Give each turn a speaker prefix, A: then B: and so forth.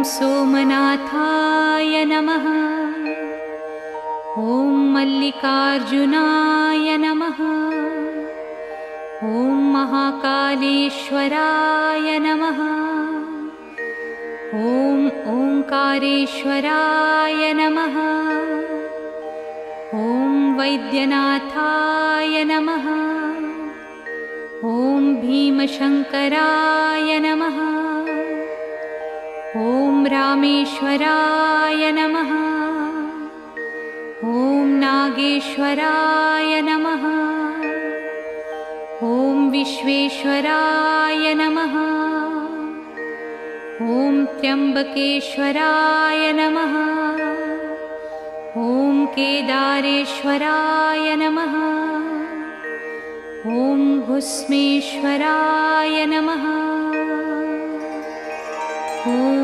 A: सोमनाथाय नमः। ॐ मल्लिकार्जुनाय नमः। ॐ महाकालेश्वराय नमः। ॐ ओंकारेश्वराय नमः। ॐ वैद्यनाथाय नमः। ॐ भीमशंकराय नमः। ॐ रामेश्वराय नमः। ॐ नागेश्वराय नमः। ॐ विश्वेश्वराय नमः। ॐ त्र्यंबकेश्वराय नमः। ॐ केदारेश्वराय नमः। ॐ भुस्मेश्वराय नमः। ॐ